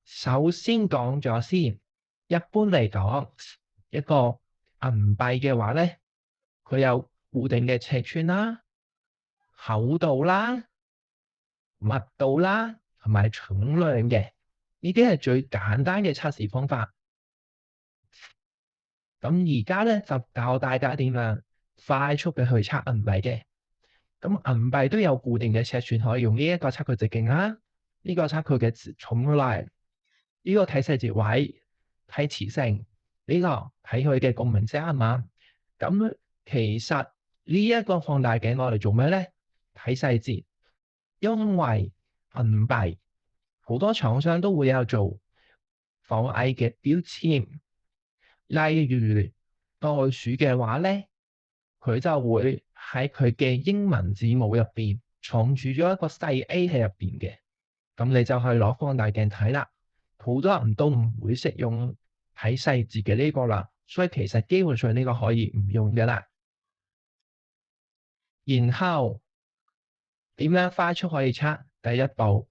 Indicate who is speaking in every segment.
Speaker 1: 首先講咗先，一般嚟講，一個銀幣嘅話咧，佢有固定嘅尺寸啦、厚度啦、密度啦，同埋重量嘅，呢啲係最簡單嘅測試方法。咁而家咧就教大家點樣快速嘅去測銀幣嘅。咁銀幣都有固定嘅尺寸，可以用呢一個測佢直徑啦，呢個測佢嘅重量，呢個睇細節位、睇磁性，呢個睇佢嘅共鳴性啊嘛。咁其實呢一個放大鏡攞嚟做咩咧？睇細節，因為銀幣好多廠商都會有做防偽嘅標籤，例如袋鼠嘅話咧，佢就會喺佢嘅英文字母入邊藏住咗一個細 A 喺入邊嘅，咁你就去攞放大鏡睇啦。好多人都唔會識用睇細節嘅呢個啦，所以其實基本上呢個可以唔用嘅啦。然後點樣快速可以測？第一步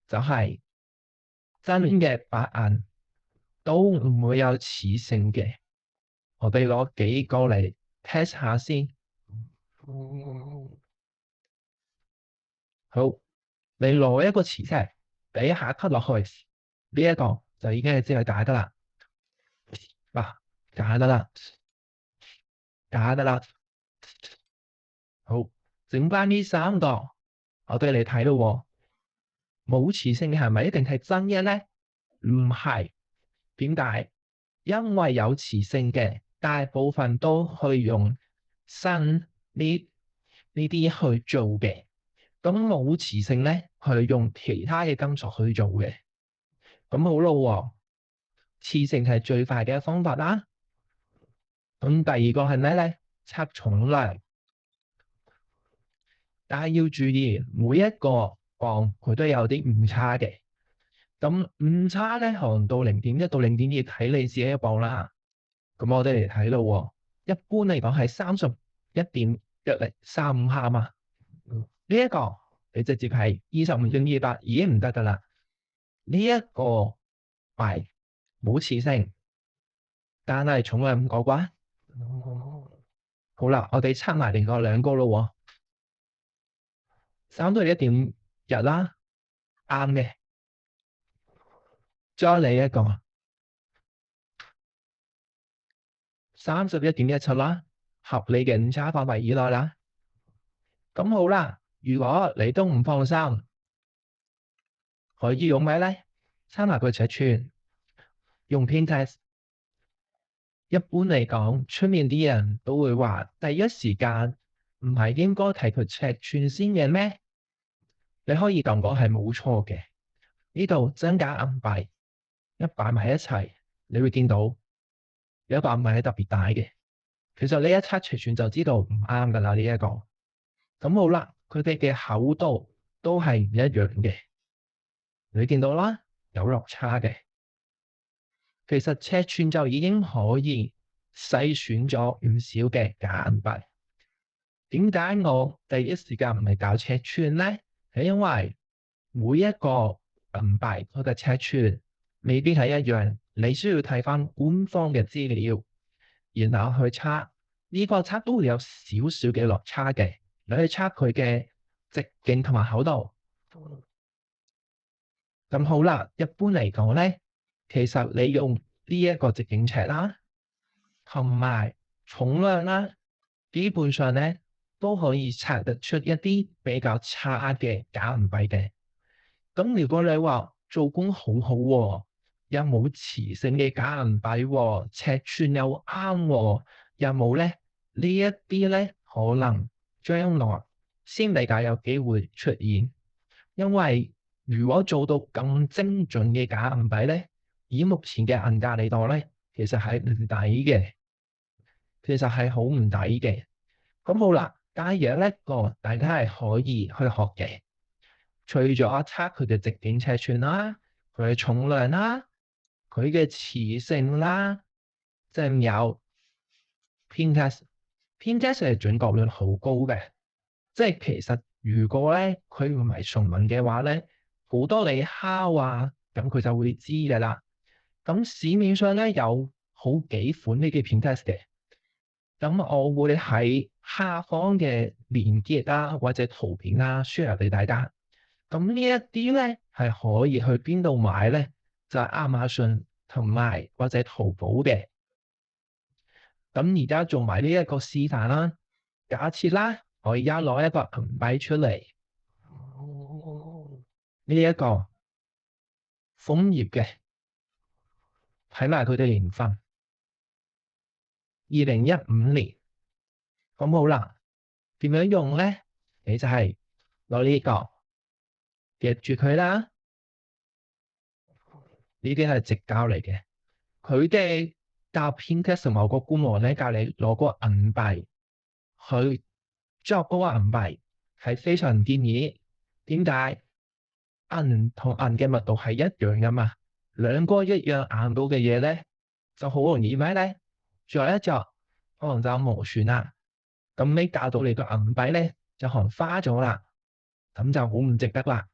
Speaker 1: 就係真嘅白銀都唔會有磁性嘅。我哋攞幾個嚟 test 下先。好，你攞一個磁石，俾一下吸落去，呢一個就已經係知係假得啦。嗱，假得啦，假得啦。好，整翻呢三個，我對你睇咯。冇磁性嘅係咪一定係真嘅咧？唔係，點解？因為有磁性嘅大部分都去用砷呢啲去做嘅，咁冇磁性咧，去用其他嘅金屬去做嘅。咁好咯，磁性係最快嘅方法啦。咁第二個係咩咧？測重量，但係要注意每一個磅佢都有啲誤差嘅。咁誤差咧，可能到0.1到0.2，睇你自己嘅磅啦。咁我哋嚟睇咯，一般嚟講係31.1035克嘛。呢一個你直接係25.28已經唔得噶啦。呢一個係冇磁性，但係重量唔過關。好啦，我哋測埋另外兩個咯。31.1啦，啱嘅。再嚟一個31.17啦，合理嘅誤差範圍以內啦。咁好啦，如果你都唔放心，可以用咩咧？參考佢尺寸，用 pin test。一般嚟講，出面啲人都會話，第一時間唔係應該睇佢尺寸先嘅咩？你可以咁講係冇錯嘅。呢度真假銀幣一擺埋一齊，你會見到有一個銀幣係特別大嘅。其實呢一測尺寸就知道唔啱噶啦，呢一個。咁好啦，佢哋嘅厚度都係唔一樣嘅。你見到啦，有落差嘅。其實尺寸就已經可以篩選咗唔少嘅假銀幣。點解我第一時間唔係搞尺寸咧？係因為每一個銀幣佢嘅尺寸未必係一樣，你需要睇翻官方嘅資料，然後去測。呢個測都會有少少嘅落差嘅。你去測佢嘅直徑同埋厚度。咁好啦，一般嚟講咧，其實你用呢一個直徑尺啦，同埋重量啦，基本上咧都可以測得出一啲比較差嘅假銀幣嘅。咁如果你話做工好好喎，又冇磁性嘅假銀幣喎，尺寸又啱喎，有冇咧？呢一啲咧可能將來先比較有機會出現，因為如果做到咁精準嘅假銀幣咧，以目前嘅銀價嚟講咧，其實係唔抵嘅，其實係好唔抵嘅。咁好啦，但係有一個大家係可以去學嘅，除咗測佢嘅直徑尺寸啦，佢嘅重量啦，佢嘅磁性啦，即係有 pin test，pin test 係準確率好高嘅。即係其實如果咧佢唔係純銀嘅話咧，好多你敲啊咁佢就會知嘅啦。咁市面上咧有好幾款呢啲 Pinterest 嘅，咁我會喺下方嘅連結啦或者圖片啦 share 俾大家。咁呢一啲咧係可以去邊度買咧？就係亞馬遜同埋或者淘寶嘅。咁而家做埋呢一個示範啦。假設啦，我而家攞一個銀幣出嚟，呢一個楓葉嘅，睇埋佢哋年份，2015年。咁好啦，點樣用咧？你就係攞呢個夾住佢啦。呢啲係直膠嚟嘅，佢哋教 Pinterest 某個官網咧，教你攞個銀幣去作嗰個銀幣，係非常唔建議。點解？銀同銀嘅密度係一樣噶嘛，兩個一樣硬度嘅嘢咧，就好容易咩咧？再一着可能就磨損啦。咁你搞到你個銀幣咧就可能花咗啦，咁就好唔值得啦。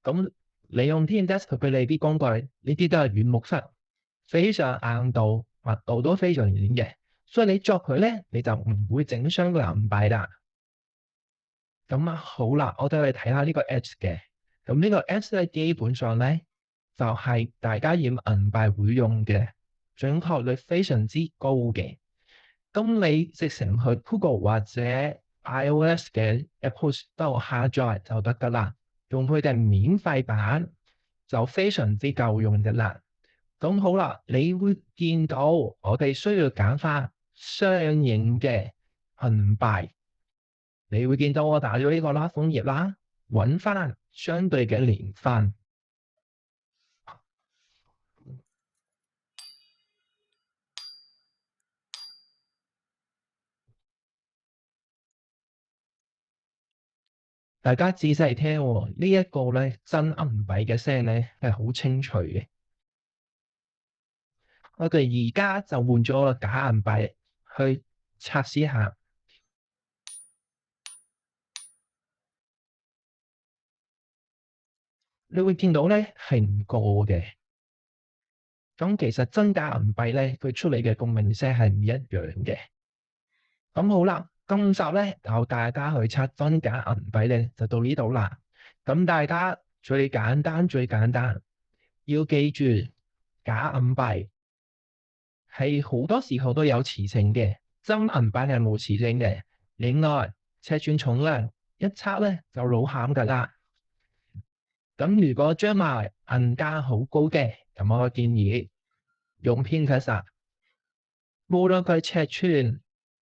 Speaker 1: 咁你用 Pinterest 去俾你啲工具，呢啲都係軟木塞，非常硬度、密度都非常軟嘅，所以你作佢咧，你就唔會整傷個銀幣啦。咁啊好啦，我哋去睇下呢個 Edge 嘅。咁呢個 Edge 咧，基本上咧就係大家染銀幣會用嘅，準確率非常之高嘅。咁你直程去 Google 或者 iOS 嘅 Apple Store 下載就得噶啦，用佢哋免費版就非常之夠用嘅啦。咁好啦，你會見到我哋需要揀翻相應嘅銀幣，你會見到我打咗呢個啦，楓葉啦，揾翻相對嘅年份。大家仔細聽喎，呢一個咧真銀幣嘅聲咧係好清脆嘅。我哋而家就換咗個假銀幣去測試下，你會見到咧係唔過嘅。咁其實真假銀幣咧，佢出嚟嘅共鳴聲係唔一樣嘅。咁好啦，今集咧教大家去測真假銀幣咧，就到呢度啦。咁大家最簡單，要記住假銀幣係好多時候都有磁性嘅，真銀幣係冇磁性嘅。另外，尺寸重量一測咧就老慘噶啦。咁如果將來銀價好高嘅，咁我建議用 Pinterest，無論佢尺寸、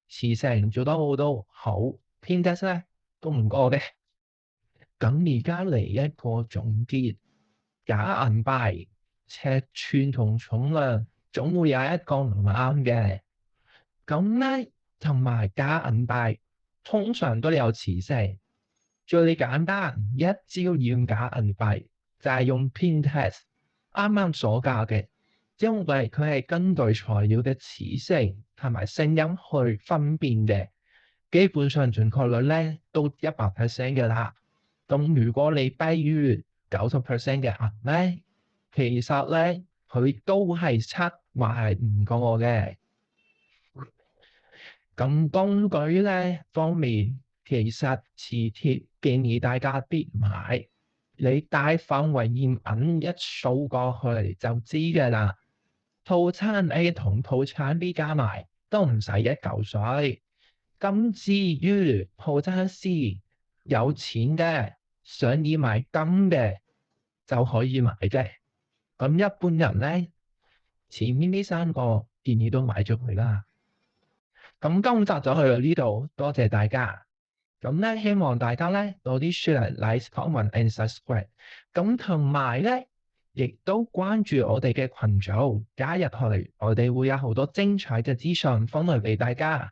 Speaker 1: 磁性做得好都好，Pinterest 咧都唔過嘅。咁而家嚟一個總結，假銀幣尺寸同重量總會有一個唔啱嘅。咁咧同埋假銀幣通常都有磁性。最簡單一招驗假銀幣就係用 Pinterest 啱啱所教嘅，因為佢係根據材料嘅磁性同埋聲音去分辨嘅，基本上準確率咧都100% 嘅啦。咁如果你低於90% 嘅銀咧，其實咧佢都係測或係唔過嘅。咁工具咧方面，其實磁鐵建議大家必買，你帶範圍驗銀一掃過去就知嘅啦。套餐 A 同套餐 B 加埋都唔使1嚿水。咁至於套餐 C 有錢嘅想要買金嘅就可以買嘅。咁一般人咧，前面呢3個建議都買咗佢啦。咁今集就去到呢度，多謝大家。咁咧，希望大家咧多啲 share、like、comment and subscribe。咁同埋咧，亦都關注我哋嘅群組，加入去，我哋會有好多精彩嘅資訊分享俾大家。